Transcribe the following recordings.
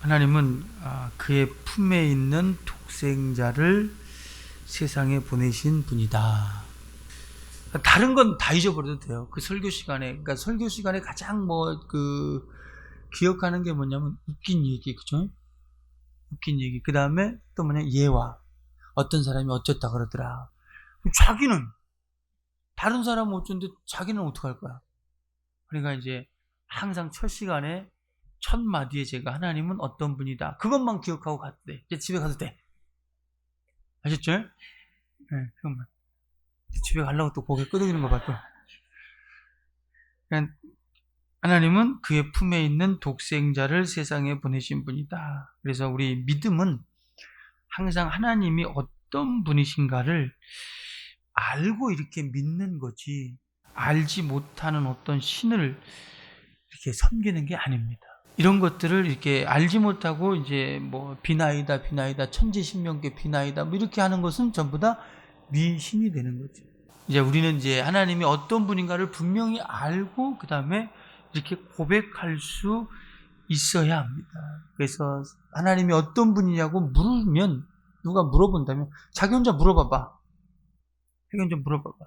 하나님은 그의 품에 있는 독생자를 세상에 보내신 분이다. 다른 건 다 잊어버려도 돼요. 그 설교 시간에, 그러니까 설교 시간에 가장 기억하는 게 뭐냐면 웃긴 얘기, 그죠? 웃긴 얘기. 그 다음에 또 예화. 어떤 사람이 어쩌다 그러더라. 자기는, 다른 사람은 어쩐데 자기는 어떡할 거야? 그러니까 이제 항상 첫 시간에 첫 마디에 제가 하나님은 어떤 분이다. 그것만 기억하고 가도 돼. 이제 집에 가도 돼. 아셨죠? 네, 그것만. 집에 가려고 또 고개 끄덕이는 거 봐, 또. 그러니까 하나님은 그의 품에 있는 독생자를 세상에 보내신 분이다. 그래서 우리 믿음은 항상 하나님이 어떤 분이신가를 알고 이렇게 믿는 거지, 알지 못하는 어떤 신을 이렇게 섬기는 게 아닙니다. 이런 것들을 이렇게 알지 못하고 이제 비나이다 천지신명계 비나이다 이렇게 하는 것은 전부 다 미신이 되는 거죠. 이제 우리는 이제 하나님이 어떤 분인가를 분명히 알고 그 다음에 이렇게 고백할 수 있어야 합니다. 그래서 하나님이 어떤 분이냐고 물으면, 누가 물어본다면 자기 혼자 물어봐봐. 자기 혼자 물어봐봐.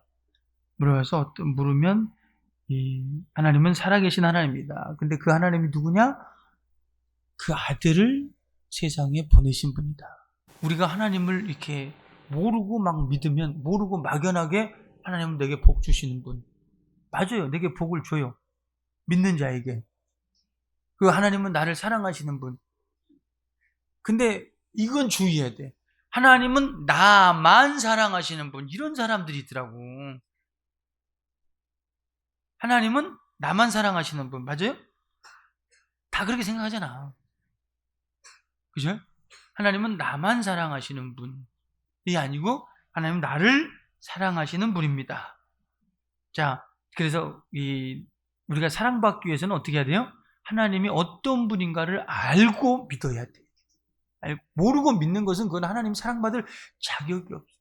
물어봐서 물으면 하나님은 살아계신 하나님입니다. 근데 그 하나님이 누구냐? 그 아들을 세상에 보내신 분이다. 우리가 하나님을 이렇게 모르고 막 믿으면, 모르고 막연하게 하나님은 내게 복 주시는 분. 맞아요. 내게 복을 줘요. 믿는 자에게. 그 하나님은 나를 사랑하시는 분. 근데 이건 주의해야 돼. 하나님은 나만 사랑하시는 분. 이런 사람들이 있더라고. 하나님은 나만 사랑하시는 분. 맞아요? 다 그렇게 생각하잖아. 그죠? 하나님은 나만 사랑하시는 분이 아니고 하나님은 나를 사랑하시는 분입니다. 자, 그래서 우리가 사랑받기 위해서는 어떻게 해야 돼요? 하나님이 어떤 분인가를 알고 믿어야 돼요. 모르고 믿는 것은 그건 하나님 사랑받을 자격이 없어요.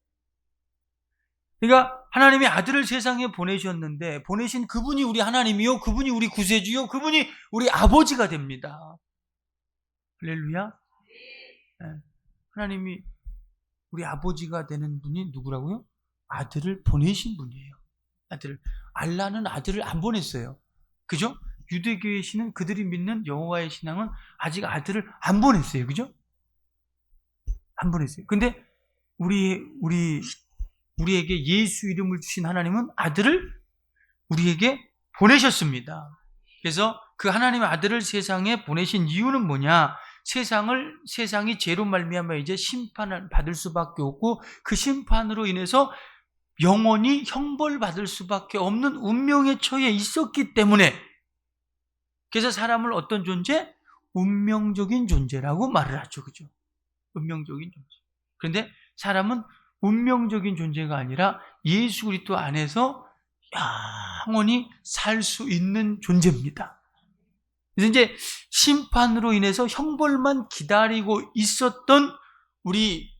그러니까 하나님이 아들을 세상에 보내셨는데, 보내신 그분이 우리 하나님이요, 그분이 우리 구세주요, 그분이 우리 아버지가 됩니다. 할렐루야. 네. 하나님이 우리 아버지가 되는 분이 누구라고요? 아들을 보내신 분이에요. 알라는 아들을 안 보냈어요. 그죠? 유대교의 신은, 그들이 믿는 여호와의 신앙은 아직 아들을 안 보냈어요. 그죠? 안 보냈어요. 근데 우리에게 예수 이름을 주신 하나님은 아들을 우리에게 보내셨습니다. 그래서 그 하나님의 아들을 세상에 보내신 이유는 뭐냐? 세상이 죄로 말미암아 이제 심판을 받을 수밖에 없고, 그 심판으로 인해서 영원히 형벌받을 수밖에 없는 운명에 처해 있었기 때문에, 그래서 사람을 어떤 존재? 운명적인 존재라고 말을 하죠. 그죠? 운명적인 존재. 그런데 사람은 운명적인 존재가 아니라 예수 그리스도 안에서 영원히 살 수 있는 존재입니다. 그래서 이제 심판으로 인해서 형벌만 기다리고 있었던 우리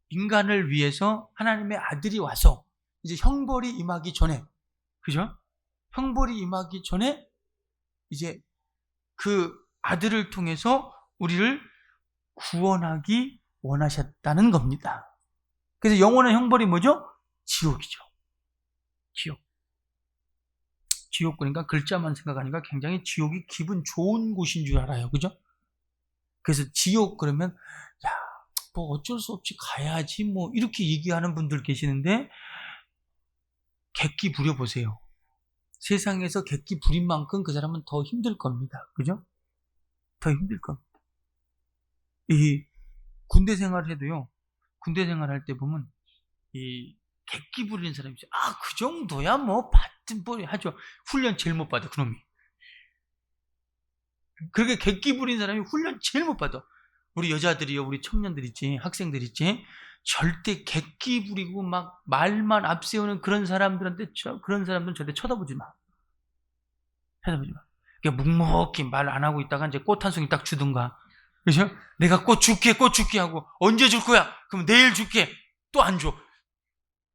인간을 위해서 하나님의 아들이 와서 이제 형벌이 임하기 전에, 그죠? 형벌이 임하기 전에 이제 그 아들을 통해서 우리를 구원하기 원하셨다는 겁니다. 그래서 영원한 형벌이 뭐죠? 지옥이죠. 지옥 그러니까 글자만 생각하니까 굉장히 지옥이 기분 좋은 곳인 줄 알아요. 그죠? 그래서 지옥 그러면 어쩔 수 없이 가야지 이렇게 얘기하는 분들 계시는데, 객기 부려보세요. 세상에서 객기 부린 만큼 그 사람은 더 힘들 겁니다. 그죠? 더 힘들 겁니다. 이 군대 생활을 해도요, 군대 생활할 때 보면 이 객기 부리는 사람이 있어요. 그 정도야 받든 하죠. 훈련 제일 못 받아, 그놈이. 그렇게 객기 부리는 사람이 훈련 제일 못 받아. 우리 여자들이요, 우리 청년들 있지, 학생들 있지, 절대 객기 부리고 막 말만 앞세우는 그런 사람들은 절대 쳐다보지 마. 그냥 묵묵히 말 안 하고 있다가 이제 꽃 한 송이 딱 주든가. 그죠? 내가 꽃 줄게 하고, 언제 줄 거야? 그럼 내일 줄게. 또 안 줘.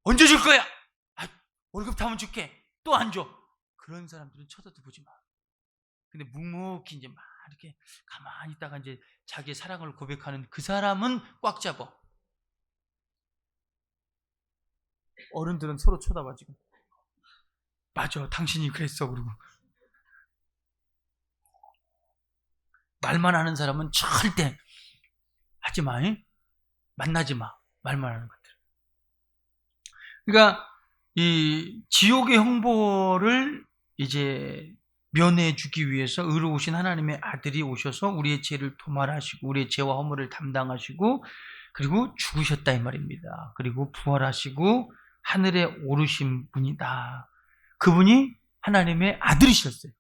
언제 줄 거야? 월급 타면 줄게. 또 안 줘. 그런 사람들은 쳐다도 보지 마. 근데 묵묵히 이제 막 이렇게 가만히 있다가 이제 자기의 사랑을 고백하는 그 사람은 꽉 잡아. 어른들은 서로 쳐다봐 지금. 맞아, 당신이 그랬어. 그러고 말만 하는 사람은 절대 하지 마. 만나지 마. 말만 하는 것들. 그러니까 이 지옥의 형벌을 이제 면해주기 위해서 의로우신 하나님의 아들이 오셔서 우리의 죄를 도말하시고 우리의 죄와 허물을 담당하시고 그리고 죽으셨다 이 말입니다. 그리고 부활하시고 하늘에 오르신 분이다. 그분이 하나님의 아들이셨어요.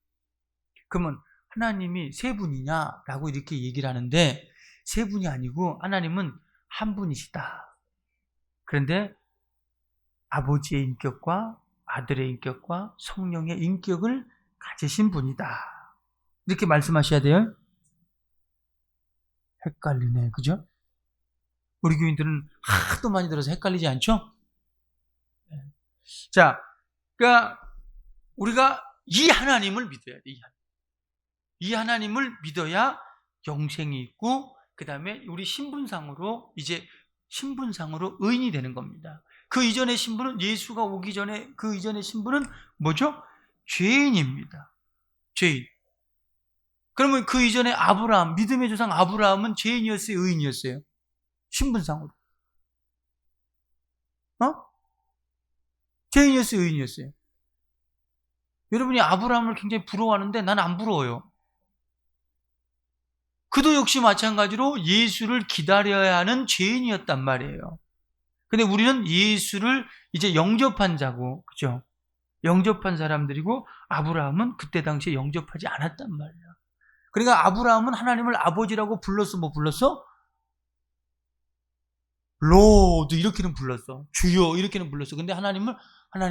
그러면 하나님이 세 분이냐라고 이렇게 얘기를 하는데 세 분이 아니고 하나님은 한 분이시다. 그런데 아버지의 인격과 아들의 인격과 성령의 인격을 가지신 분이다. 이렇게 말씀하셔야 돼요. 헷갈리네, 그죠? 우리 교인들은 하도 많이 들어서 헷갈리지 않죠? 자, 그러니까 우리가 이 하나님을 믿어야 돼. 이 하나님을 믿어야 영생이 있고 그 다음에 우리 신분상으로 이제 신분상으로 의인이 되는 겁니다. 그 이전의 신분은 예수가 오기 전에 그 이전의 신분은 뭐죠? 죄인입니다. 죄인. 그러면 그 이전에 아브라함, 믿음의 조상 아브라함은 죄인이었어요? 의인이었어요? 신분상으로. 죄인이었어요? 의인이었어요? 여러분이 아브라함을 굉장히 부러워하는데 나는 안 부러워요. 그도 역시 마찬가지로 예수를 기다려야 하는 죄인이었단 말이에요. 근데 우리는 예수를 이제 영접한 자고, 그죠? 영접한 사람들이고, 아브라함은 그때 당시에 영접하지 않았단 말이에요. 그러니까 아브라함은 하나님을 아버지라고 불렀어, 못 불렀어? 로드, 이렇게는 불렀어. 주여, 이렇게는 불렀어. 근데 하나님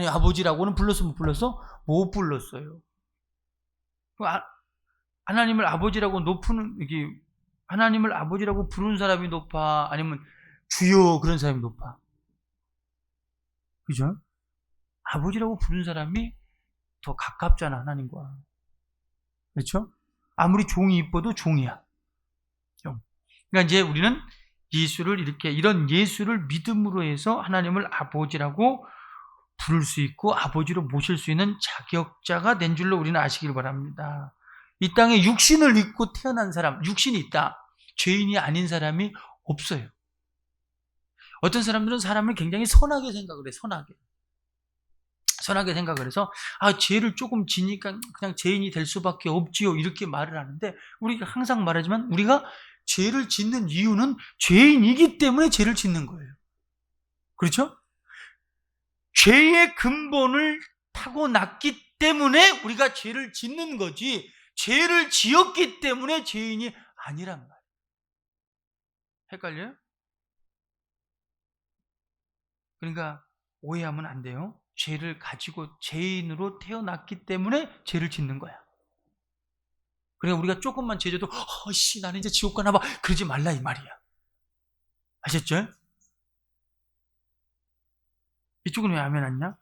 아버지라고는 불렀어, 못 불렀어? 못 불렀어요. 하나님을 아버지라고 이게, 하나님을 아버지라고 부르는 사람이 높아? 아니면 주여, 그런 사람이 높아? 그죠? 아버지라고 부르는 사람이 더 가깝잖아, 하나님과. 그렇죠? 아무리 종이 이뻐도 종이야. 그러니까 이제 우리는 예수를 이런 예수를 믿음으로 해서 하나님을 아버지라고 부를 수 있고 아버지로 모실 수 있는 자격자가 된 줄로 우리는 아시길 바랍니다. 이 땅에 육신을 입고 태어난 사람, 육신이 있다. 죄인이 아닌 사람이 없어요. 어떤 사람들은 사람을 굉장히 선하게 생각을 해, 선하게 생각을 해서 죄를 조금 지니까 그냥 죄인이 될 수밖에 없지요, 이렇게 말을 하는데 우리가 항상 말하지만 우리가 죄를 짓는 이유는 죄인이기 때문에 죄를 짓는 거예요. 그렇죠? 죄의 근본을 타고났기 때문에 우리가 죄를 짓는 거지 죄를 지었기 때문에 죄인이 아니란 말이에요. 헷갈려요? 그러니까 오해하면 안 돼요. 죄를 가지고 죄인으로 태어났기 때문에 죄를 짓는 거야. 그러니까 우리가 조금만 죄져도 나는 이제 지옥 가나 봐, 그러지 말라 이 말이야. 아셨죠? 이쪽은 왜 아멘 안 냐?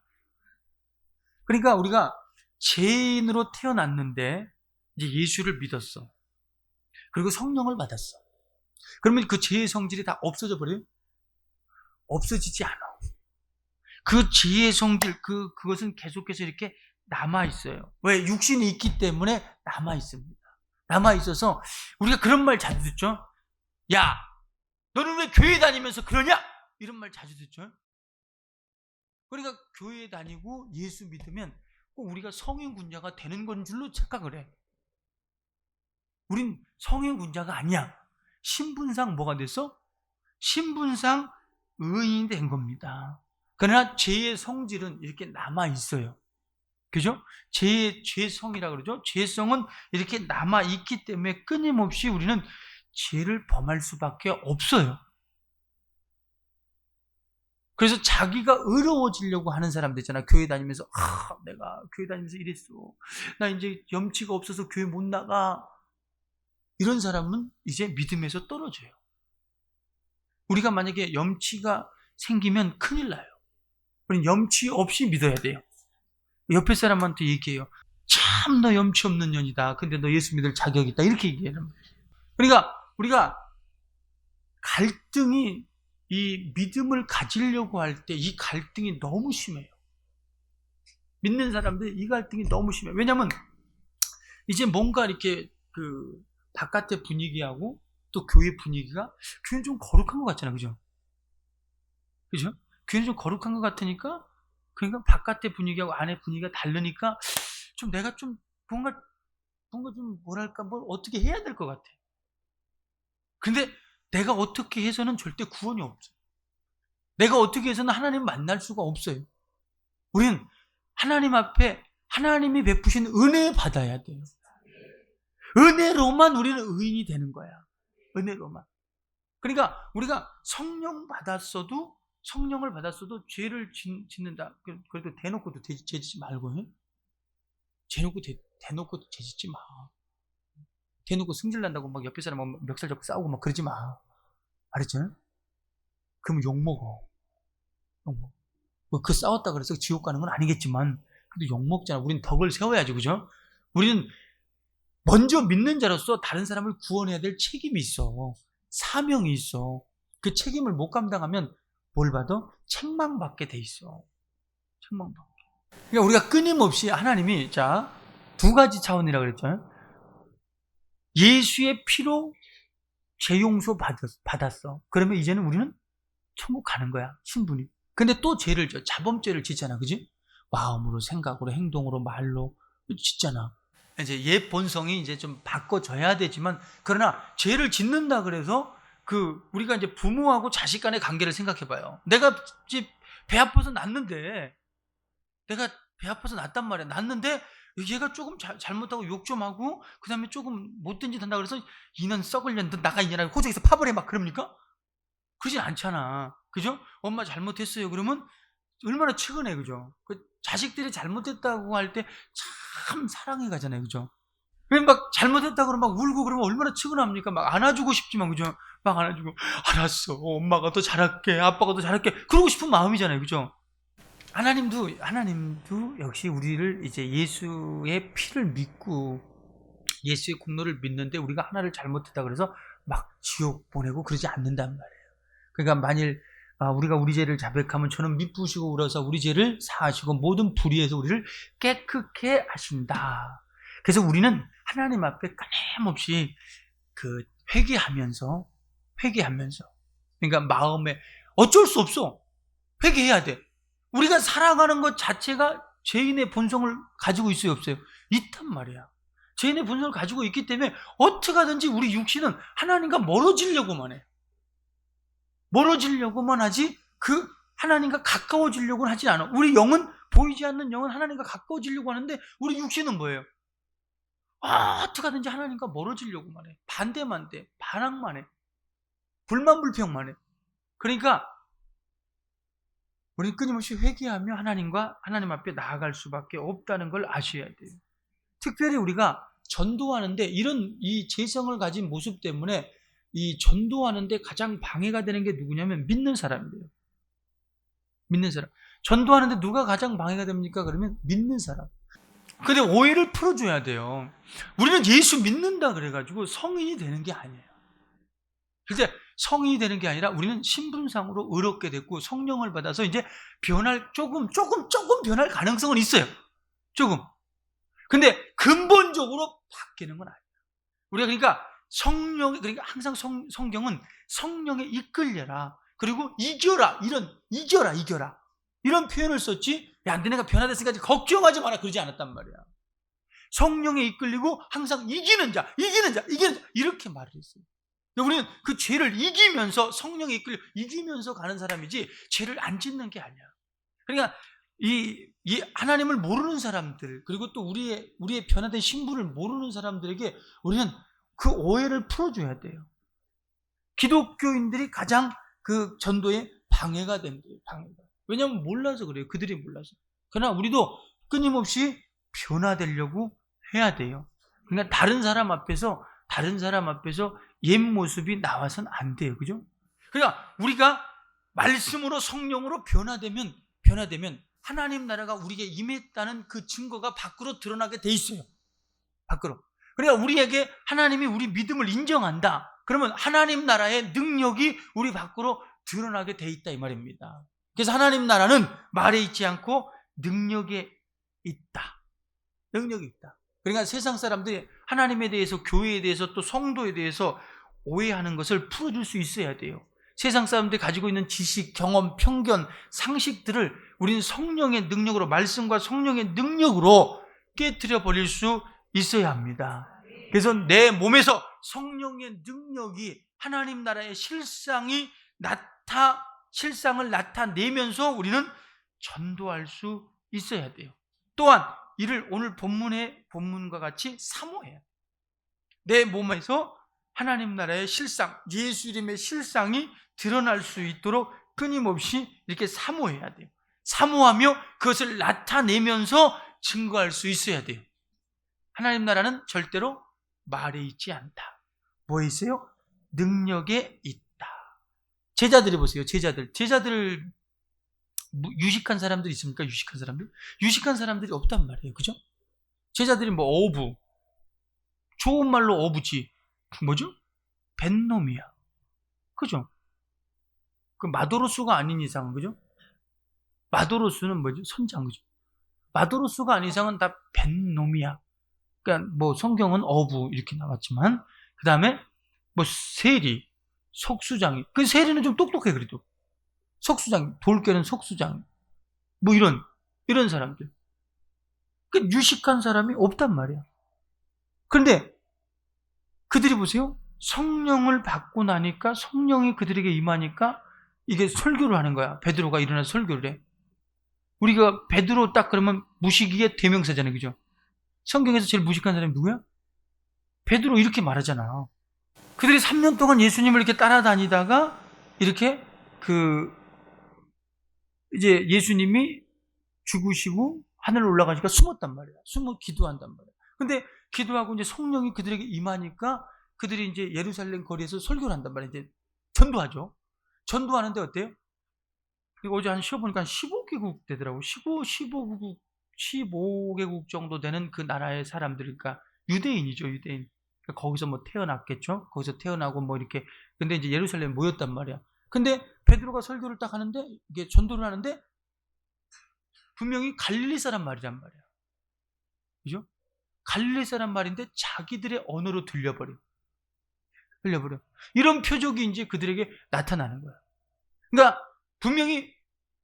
그러니까 우리가 죄인으로 태어났는데 이제 예수를 믿었어. 그리고 성령을 받았어. 그러면 그 죄의 성질이 다 없어져 버려요? 없어지지 않아. 그 죄의 성질, 그것은 계속해서 이렇게 남아있어요. 왜? 육신이 있기 때문에 남아있습니다. 남아있어서 우리가 그런 말 자주 듣죠? 야, 너는 왜 교회 다니면서 그러냐? 이런 말 자주 듣죠? 그러니까 교회 다니고 예수 믿으면 꼭 우리가 성인군자가 되는 건 줄로 착각을 해. 우린 성인군자가 아니야. 신분상 뭐가 됐어? 신분상 의인이 된 겁니다. 그러나 죄의 성질은 이렇게 남아있어요. 그죠? 죄성이라 그러죠? 죄성은 이렇게 남아있기 때문에 끊임없이 우리는 죄를 범할 수밖에 없어요. 그래서 자기가 의로워지려고 하는 사람들 있잖아. 교회 다니면서 내가 교회 다니면서 이랬어. 나 이제 염치가 없어서 교회 못 나가. 이런 사람은 이제 믿음에서 떨어져요. 우리가 만약에 염치가 생기면 큰일 나요. 우리는 염치 없이 믿어야 돼요. 옆에 사람한테 얘기해요. 참 너 염치 없는 년이다. 근데 너 예수 믿을 자격이 있다. 이렇게 얘기하는 거예요. 그러니까 우리가 갈등이, 이 믿음을 가지려고 할 때 이 갈등이 너무 심해요. 믿는 사람들 이 갈등이 너무 심해요. 왜냐면 이제 뭔가 이렇게 그 바깥의 분위기하고 또 교회 분위기가, 교회는 좀 거룩한 것 같잖아요. 그죠? 그죠? 교회는 좀 거룩한 것 같으니까, 그러니까 바깥의 분위기하고 안의 분위기가 다르니까 좀 내가 좀 뭔가 좀 뭐랄까 뭘 어떻게 해야 될 것 같아. 근데 내가 어떻게 해서는 절대 구원이 없어요. 내가 어떻게 해서는 하나님 만날 수가 없어요. 우리는 하나님 앞에 하나님이 베푸신 은혜 받아야 돼요. 은혜로만 우리는 의인이 되는 거야. 은혜로만. 그러니까 우리가 성령을 받았어도 죄를 짓는다. 그래도 대놓고도 죄짓지 말고 해. 대놓고도 죄짓지 마. 대놓고 승질난다고 막 옆에 사람 멱살 잡고 싸우고 막 그러지 마. 알았죠? 그러면 욕먹어. 그 싸웠다 그래서 지옥 가는 건 아니겠지만 그래도 욕먹잖아. 우린 덕을 세워야지. 그죠? 우리는 먼저 믿는 자로서 다른 사람을 구원해야 될 책임이 있어. 사명이 있어. 그 책임을 못 감당하면 뭘 받아? 책망받게 돼 있어. 책망받게. 그러니까 우리가 끊임없이 하나님이, 자, 두 가지 차원이라고 그랬잖아요. 예수의 피로 죄 용서 받았어. 그러면 이제는 우리는 천국 가는 거야. 충분히. 근데 또 죄를 져. 자범죄를 짓잖아. 그지? 마음으로, 생각으로, 행동으로, 말로 짓잖아. 이제 옛 본성이 이제 좀 바꿔져야 되지만, 그러나 죄를 짓는다 그래서 우리가 이제 부모하고 자식 간의 관계를 생각해 봐요. 내가 배 아파서 낳는데, 내가 배 아파서 낳았단 말이야. 낳는데 얘가 조금 잘못하고 욕 좀 하고 그 다음에 조금 못된 짓 한다 그래서 이년 썩을 년 나가 이년아 호적에서 파벌해 막 그럽니까? 그러진 않잖아. 그죠? 엄마 잘못했어요. 그러면 얼마나 측은해. 그죠? 그 자식들이 잘못했다고 할 때 참 사랑해 가잖아요. 그죠? 그럼 막 잘못했다 그러면 막 울고 그러면 얼마나 측은합니까? 막 안아주고 싶지만, 그죠? 막 안아주고, 알았어. 엄마가 더 잘할게. 아빠가 더 잘할게. 그러고 싶은 마음이잖아요. 그죠? 하나님도 역시 우리를 이제 예수의 피를 믿고 예수의 공로를 믿는데 우리가 하나를 잘못했다 그래서 막 지옥 보내고 그러지 않는단 말이에요. 그러니까 만일 우리가 우리 죄를 자백하면 저는 미쁘시고 울어서 우리 죄를 사하시고 모든 불의에서 우리를 깨끗게 하신다. 그래서 우리는 하나님 앞에 끊임없이 회개하면서 그러니까 마음에 어쩔 수 없어. 회개해야 돼. 우리가 살아가는 것 자체가 죄인의 본성을 가지고 있어요, 없어요? 있단 말이야. 죄인의 본성을 가지고 있기 때문에 어떻게 하든지 우리 육신은 하나님과 멀어지려고만 해. 멀어지려고만 하지 하나님과 가까워지려고는 하지 않아. 우리 영은, 보이지 않는 영은 하나님과 가까워지려고 하는데 우리 육신은 뭐예요? 어떻게 하든지 하나님과 멀어지려고만 해. 반대만 돼. 반항만 해. 불만불평만 해. 그러니까 우리는 끊임없이 회개하며 하나님 앞에 나아갈 수밖에 없다는 걸 아셔야 돼요. 특별히 우리가 전도하는데 이 재성을 가진 모습 때문에 이 전도하는데 가장 방해가 되는 게 누구냐면 믿는 사람이에요. 믿는 사람. 전도하는데 누가 가장 방해가 됩니까? 그러면 믿는 사람. 근데 오해를 풀어줘야 돼요. 우리는 예수 믿는다 그래가지고 성인이 되는 게 아니에요. 근데 성인이 되는 게 아니라 우리는 신분상으로 의롭게 됐고 성령을 받아서 이제 조금 변할 가능성은 있어요. 조금. 근데 근본적으로 바뀌는 건 아니에요. 우리가 그러니까 그러니까 항상 성경은 성령에 이끌려라. 그리고 이겨라. 이겨라. 이런 표현을 썼지. 야, 너네가 변화됐으니까 걱정하지 마라. 그러지 않았단 말이야. 성령에 이끌리고 항상 이기는 자. 이렇게 말을 했어요. 우리는 그 죄를 이기면서 성령에 이기면서 가는 사람이지 죄를 안 짓는 게 아니야. 그러니까 이 하나님을 모르는 사람들, 그리고 또 우리의 변화된 신분을 모르는 사람들에게 우리는 그 오해를 풀어줘야 돼요. 기독교인들이 가장 전도에 방해가 된대요. 왜냐하면 몰라서 그래요. 그들이 몰라서. 그러나 우리도 끊임없이 변화되려고 해야 돼요. 그러니까 다른 사람 앞에서 옛 모습이 나와서는 안 돼요. 그죠? 그러니까 우리가 말씀으로 성령으로 변화되면 하나님 나라가 우리에게 임했다는 그 증거가 밖으로 드러나게 돼 있어요. 밖으로. 그러니까 우리에게 하나님이 우리 믿음을 인정한다. 그러면 하나님 나라의 능력이 우리 밖으로 드러나게 돼 있다 이 말입니다. 그래서 하나님 나라는 말에 있지 않고 능력에 있다. 능력이 있다. 그러니까 세상 사람들이 하나님에 대해서, 교회에 대해서, 또 성도에 대해서 오해하는 것을 풀어줄 수 있어야 돼요. 세상 사람들이 가지고 있는 지식, 경험, 편견, 상식들을 우리는 성령의 능력으로, 말씀과 성령의 능력으로 깨트려 버릴 수 있어야 합니다. 그래서 내 몸에서 성령의 능력이, 하나님 나라의 실상을 나타내면서 우리는 전도할 수 있어야 돼요. 또한 이를 오늘 본문과 같이 사모해야 돼요. 내 몸에서 하나님 나라의 실상, 예수 이름의 실상이 드러날 수 있도록 끊임없이 이렇게 사모해야 돼요. 사모하며 그것을 나타내면서 증거할 수 있어야 돼요. 하나님 나라는 절대로 말에 있지 않다. 뭐에 있어요? 능력에 있다. 제자들이 보세요. 제자들 유식한 사람들이 있습니까? 유식한 사람들이 없단 말이에요. 그죠? 제자들이 뭐 어부, 좋은 말로 어부지, 뭐죠? 뱃놈이야. 그죠? 그 마도로스가 아닌 이상은, 그죠? 마도로스는 뭐죠? 선장, 그죠? 마도로스가 아닌 이상은 다 뱃놈이야. 그러니까 뭐 성경은 어부 이렇게 나왔지만, 그 다음에 뭐 세리, 석수장이, 그 세리는 좀 똑똑해 그래도. 석수장, 돌깨는 석수장, 뭐 이런 사람들. 그 유식한 사람이 없단 말이야. 그런데 그들이 보세요. 성령을 받고 나니까, 성령이 그들에게 임하니까 이게 설교를 하는 거야. 베드로가 일어나서 설교를 해. 우리가 베드로 딱 그러면 무식이의 대명사잖아요. 그죠? 성경에서 제일 무식한 사람이 누구야? 베드로 이렇게 말하잖아. 그들이 3년 동안 예수님을 이렇게 따라다니다가 이렇게 이제 예수님이 죽으시고 하늘로 올라가니까 숨었단 말이야. 숨어 기도한단 말이야. 근데 기도하고 이제 성령이 그들에게 임하니까 그들이 이제 예루살렘 거리에서 설교를 한단 말이야. 이제 전도하죠. 전도하는데 어때요? 어제 한 쉬어보니까 15개국 되더라고. 15개국 정도 되는 그 나라의 사람들, 그러니까 유대인이죠, 유대인. 그러니까 거기서 뭐 태어났겠죠? 거기서 태어나고 뭐 이렇게. 근데 이제 예루살렘에 모였단 말이야. 근데 베드로가 설교를 딱 하는데, 이게 전도를 하는데, 분명히 갈릴리 사람 말이란 말이야. 그죠? 갈릴리 사람 말인데 자기들의 언어로 들려버려. 이런 표적이 이제 그들에게 나타나는 거야. 그러니까 분명히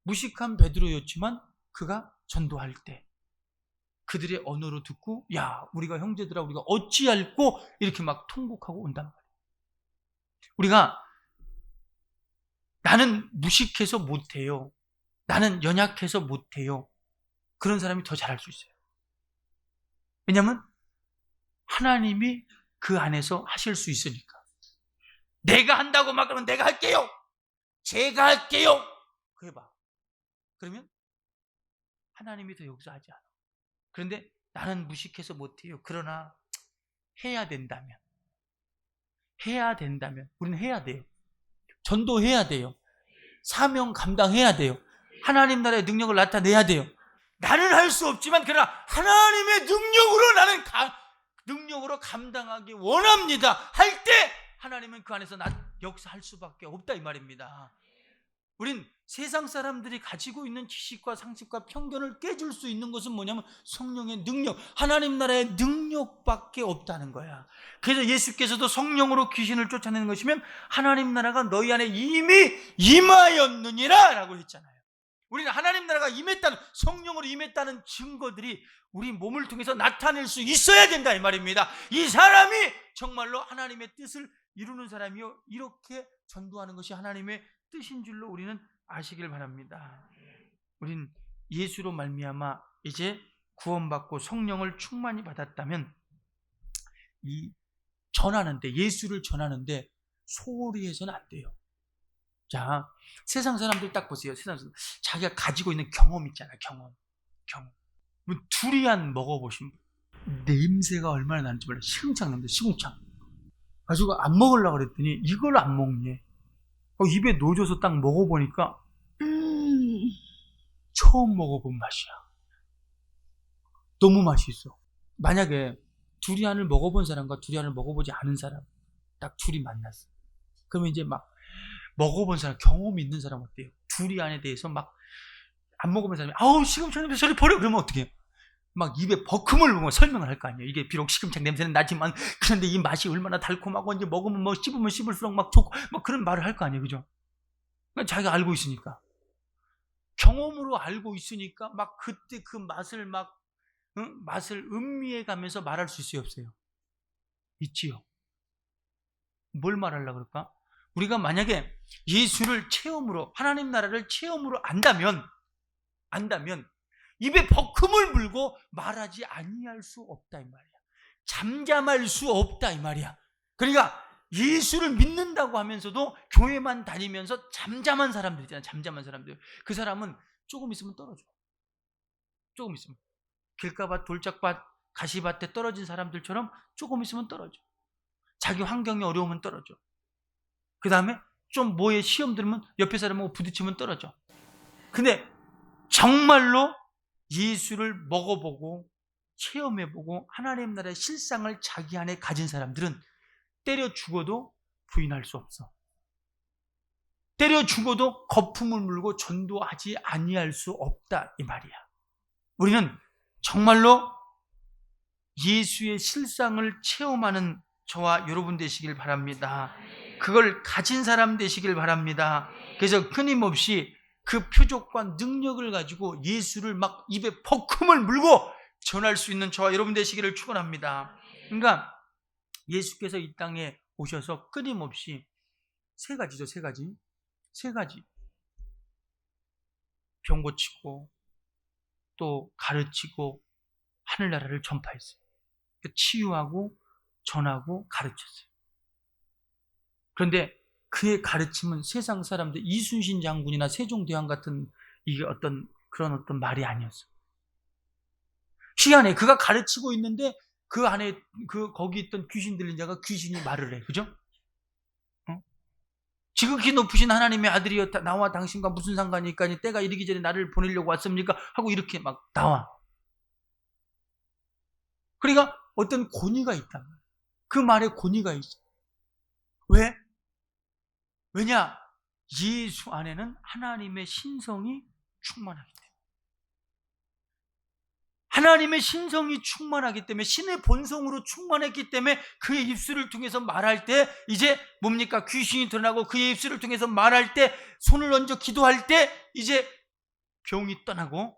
무식한 베드로였지만 그가 전도할 때 그들의 언어로 듣고, 야, 우리가 형제들아, 우리가 어찌할꼬 이렇게 막 통곡하고 온단 말이야. 우리가 나는 무식해서 못해요, 나는 연약해서 못해요, 그런 사람이 더 잘할 수 있어요. 왜냐하면 하나님이 그 안에서 하실 수 있으니까. 내가 한다고 막 그러면 내가 할게요, 제가 할게요, 그래봐. 그러면 하나님이 더 여기서 하지 않아. 그런데 나는 무식해서 못해요. 그러나 해야 된다면 우리는 해야 돼요. 전도해야 돼요. 사명 감당해야 돼요. 하나님 나라의 능력을 나타내야 돼요. 나는 할 수 없지만 그러나 하나님의 능력으로 나는 능력으로 감당하기 원합니다 할 때 하나님은 그 안에서 역사할 수밖에 없다 이 말입니다. 우린 세상 사람들이 가지고 있는 지식과 상식과 편견을 깨줄 수 있는 것은 뭐냐면 성령의 능력, 하나님 나라의 능력밖에 없다는 거야. 그래서 예수께서도 성령으로 귀신을 쫓아내는 것이면 하나님 나라가 너희 안에 이미 임하였느니라 라고 했잖아요. 우리는 하나님 나라가 임했다는, 성령으로 임했다는 증거들이 우리 몸을 통해서 나타낼 수 있어야 된다 이 말입니다. 이 사람이 정말로 하나님의 뜻을 이루는 사람이요, 이렇게 전도하는 것이 하나님의 뜻인 줄로 우리는 아시길 바랍니다. 우린 예수로 말미암아 이제 구원받고 성령을 충만히 받았다면 이 전하는데, 예수를 전하는데 소홀히 해서는 안 돼요. 자, 세상 사람들 딱 보세요. 세상 사람들 자기가 가지고 있는 경험 있잖아요. 경험. 뭐 두리안 먹어보신 분, 냄새가 얼마나 나는지 몰라요. 시궁창 냄새, 시궁창. 가지고 안 먹으려고 그랬더니 이걸 안 먹니? 입에 넣어줘서 딱 먹어보니까 처음 먹어본 맛이야. 너무 맛있어. 만약에 두리안을 먹어본 사람과 두리안을 먹어보지 않은 사람 딱 둘이 만났어. 그러면 이제 막 먹어본 사람, 경험이 있는 사람 어때요? 두리안에 대해서 막 안 먹어본 사람이 아우 시금창 냄새 저리 버려 그러면 어떻게 해요? 막 입에 버금을 보고 설명을 할 거 아니에요. 이게 비록 시금창 냄새는 나지만 그런데 이 맛이 얼마나 달콤하고 이제 먹으면 뭐 씹으면 씹을수록 막 좋고 막 그런 말을 할 거 아니에요. 그죠? 자기가 알고 있으니까. 경험으로 알고 있으니까 막 그때 그 맛을 막 맛을 음미해 가면서 말할 수 있어요, 없어요? 있지요. 뭘 말하려고 그럴까? 우리가 만약에 예수를 체험으로 하나님 나라를 체험으로 안다면 입에 버금을 물고 말하지 아니할 수 없다 이 말이야. 잠잠할 수 없다 이 말이야. 그러니까 예수를 믿는다고 하면서도 교회만 다니면서 잠잠한 사람들 있잖아요. 잠잠한 사람들. 그 사람은 조금 있으면 떨어져. 조금 있으면 길가밭, 돌짝밭, 가시밭에 떨어진 사람들처럼 조금 있으면 떨어져. 자기 환경이 어려우면 떨어져. 그 다음에 좀 뭐에 시험 들면 옆에 사람하고 부딪히면 떨어져. 근데 정말로 예수를 먹어보고 체험해보고 하나님 나라의 실상을 자기 안에 가진 사람들은 때려 죽어도 부인할 수 없어. 때려 죽어도 거품을 물고 전도하지 아니할 수 없다 이 말이야. 우리는 정말로 예수의 실상을 체험하는 저와 여러분 되시길 바랍니다. 그걸 가진 사람 되시길 바랍니다. 그래서 끊임없이 그 표적과 능력을 가지고 예수를 막 입에 버금을 물고 전할 수 있는 저와 여러분 되시기를 축원합니다. 그러니까 예수께서 이 땅에 오셔서 끊임없이 세 가지죠. 세 가지. 병 고치고 또 가르치고 하늘나라를 전파했어요. 치유하고 전하고 가르쳤어요. 그런데 그의 가르침은 세상 사람들 이순신 장군이나 세종대왕 같은 이게 그런 어떤 말이 아니었어요. 희한해. 그가 가르치고 있는데 그 안에 거기 있던 귀신 들린 자가 귀신이 말을 해. 그죠? 지극히 높으신 하나님의 아들이여 나와 당신과 무슨 상관이니까 때가 이르기 전에 나를 보내려고 왔습니까? 하고 이렇게 막 나와. 그러니까 어떤 권위가 있단 말이야. 그 말에 권위가 있어. 왜? 왜냐? 예수 안에는 하나님의 신성이 충만하기 때문에. 하나님의 신성이 충만하기 때문에 신의 본성으로 충만했기 때문에 그의 입술을 통해서 말할 때 이제 뭡니까? 귀신이 드러나고 그의 입술을 통해서 말할 때 손을 얹어 기도할 때 이제 병이 떠나고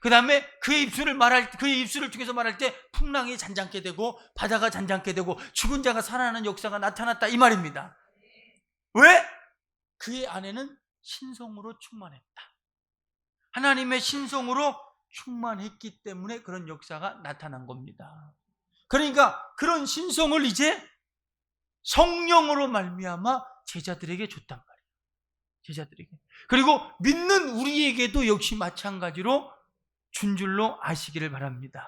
그 다음에 그의 입술을 통해서 말할 때 풍랑이 잔잔케 되고 바다가 잔잔케 되고 죽은 자가 살아나는 역사가 나타났다 이 말입니다. 왜? 그의 안에는 신성으로 충만했다. 하나님의 신성으로 충만했기 때문에 그런 역사가 나타난 겁니다. 그러니까 그런 신성을 이제 성령으로 말미암아 제자들에게 줬단 말이에요. 제자들에게. 그리고 믿는 우리에게도 역시 마찬가지로 준 줄로 아시기를 바랍니다.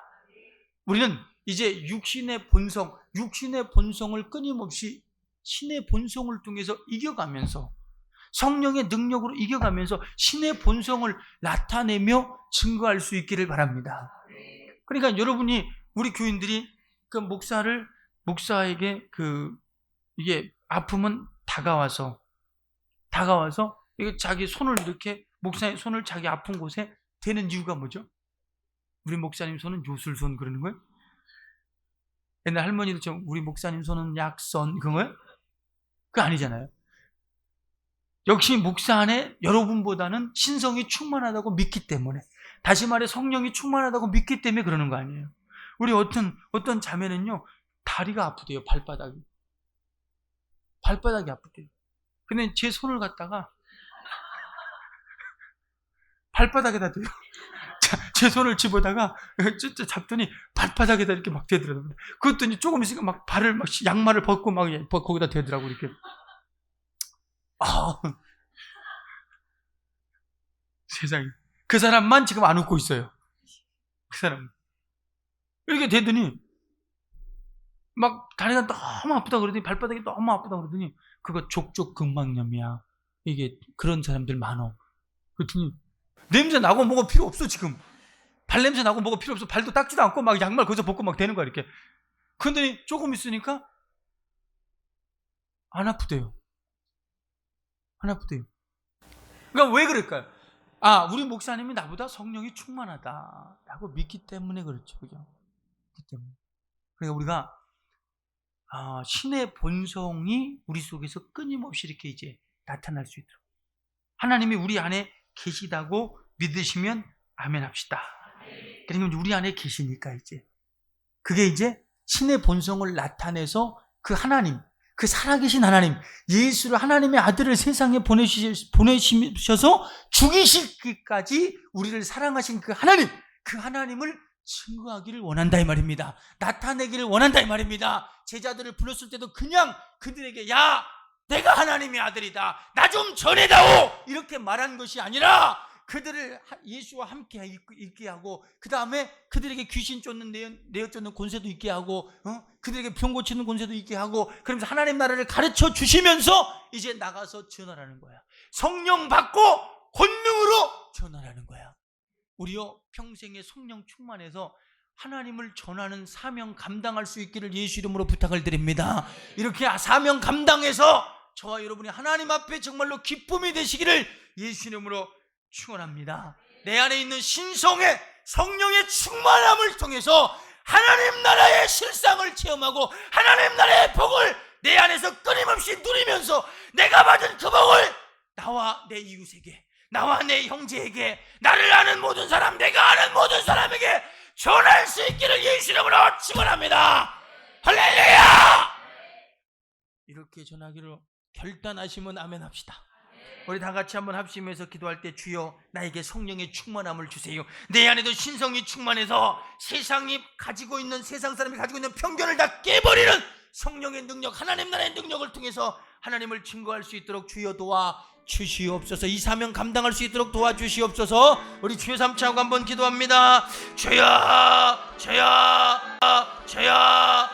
우리는 이제 육신의 본성을 끊임없이 신의 본성을 통해서 이겨가면서 성령의 능력으로 이겨가면서 신의 본성을 나타내며 증거할 수 있기를 바랍니다. 그러니까 여러분이 우리 교인들이 그 목사에게 이게 아픔은 다가와서 이게 자기 손을 이렇게 목사의 손을 자기 아픈 곳에 대는 이유가 뭐죠? 우리 목사님 손은 요술손 그러는 거예요? 옛날 할머니도 우리 목사님 손은 약손 그런 거예요? 그거 아니잖아요. 역시 목사 안에 여러분보다는 신성이 충만하다고 믿기 때문에 다시 말해 성령이 충만하다고 믿기 때문에 그러는 거 아니에요. 우리 어떤 자매는요 다리가 아프대요. 발바닥이 아프대요. 근데 제 손을 갖다가 발바닥에다 대요. 제 손을 집어다가 잡더니 발바닥에다 이렇게 막 대더라고요. 그랬더니 조금 있으니까 막 양말을 벗고 막 거기다 대더라고 이렇게. 세상에. 그 사람만 지금 안 웃고 있어요. 그 사람. 이렇게 되더니 막 다리가 너무 아프다 그러더니 발바닥이 너무 아프다 그러더니 그거 족저근막염이야. 이게 그런 사람들 많어. 그랬더니 냄새 나고 뭐가 필요 없어. 지금 발냄새 나고 뭐가 필요 없어. 발도 닦지도 않고 막 양말 거기서 벗고 막 되는 거야 이렇게. 그런데 조금 있으니까 안 아프대요. 안 아프대요. 그러니까 왜 그럴까요? 우리 목사님이 나보다 성령이 충만하다라고 믿기 때문에 그렇죠. 그죠? 그렇기 때문에. 그러니까 우리가 신의 본성이 우리 속에서 끊임없이 이렇게 이제 나타날 수 있도록 하나님이 우리 안에 계시다고 믿으시면 아멘 합시다. 그러면 우리 안에 계시니까 이제 그게 이제 신의 본성을 나타내서 그 하나님, 그 살아계신 하나님, 예수를 하나님의 아들을 세상에 보내시셔서 죽이시기까지 우리를 사랑하신 그 하나님, 그 하나님을 증거하기를 원한다 이 말입니다. 나타내기를 원한다 이 말입니다. 제자들을 불렀을 때도 그냥 그들에게 야 내가 하나님의 아들이다 나 좀 전해다오 이렇게 말한 것이 아니라 그들을 예수와 함께 있게 하고 그 다음에 그들에게 귀신 쫓는 내어 쫓는 권세도 있게 하고 그들에게 병 고치는 권세도 있게 하고 그러면서 하나님 나라를 가르쳐 주시면서 이제 나가서 전하라는 거야. 성령 받고 권능으로 전하라는 거야. 우리요 평생에 성령 충만해서 하나님을 전하는 사명 감당할 수 있기를 예수 이름으로 부탁을 드립니다. 이렇게 사명 감당해서 저와 여러분이 하나님 앞에 정말로 기쁨이 되시기를 예수 이름으로 축원합니다. 내 안에 있는 신성의 성령의 충만함을 통해서 하나님 나라의 실상을 체험하고 하나님 나라의 복을 내 안에서 끊임없이 누리면서 내가 받은 그 복을 나와 내 이웃에게 나와 내 형제에게 나를 아는 모든 사람 내가 아는 모든 사람에게 전할 수 있기를 예수 이름으로 축원합니다. 할렐루야. 이렇게 전하기로 결단하시면 아멘 합시다. 우리 다 같이 한번 합심해서 기도할 때 주여 나에게 성령의 충만함을 주세요. 내 안에도 신성이 충만해서 세상이 가지고 있는 세상 사람이 가지고 있는 편견을 다 깨버리는 성령의 능력 하나님 나라의 능력을 통해서 하나님을 증거할 수 있도록 주여 도와주시옵소서. 이 사명 감당할 수 있도록 도와주시옵소서. 우리 주여 삼차하고 한번 기도합니다. 주여 주여 주여